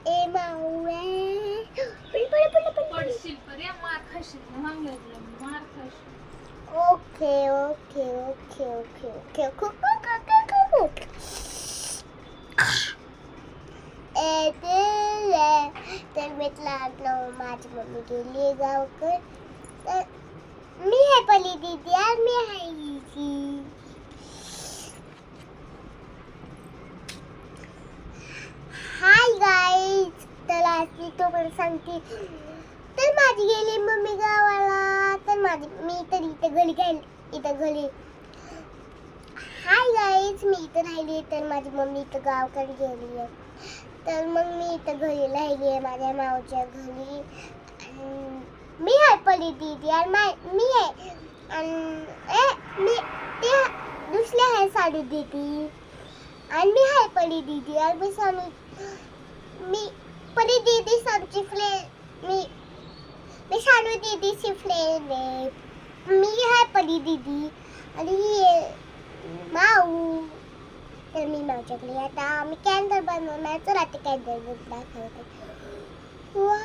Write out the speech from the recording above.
ए माऊए पड पडशील पर्या मार खाशील सांगलं तुला मार खाशील. Okay okay okay okay okay okay तर म्हटलं माझी मम्मी गेली गावकर तर मी आहे पली दीदी आणि मी आहे इजी. हाय गाईज, तर आज मी तुम्हाला सांगते. तर माझी गेली मम्मी गावाला तर मी तर इथं घरी. हाय गाईज, मी इथं राहिली तर माझी मम्मी इथं गावकडे गेली आहे. तर मग मी इथं घरी राहिली आहे माझ्या मावच्या घरी. मी आहे पली दीदी आणि मी आहे आणि मी ते दुसऱ्या आहे साडू दीदी आणि मी आहे पली दीदी आणि मी पली दीदी आमची फ्रेंड. मी साडू दीदीची फ्रेंड आहे. मी आहे पली दीदी आणि माऊ. तर मी मावच्याकडे आता मी कॅन्डल बनवणार तर आता कॅन्डल दाखवते. वा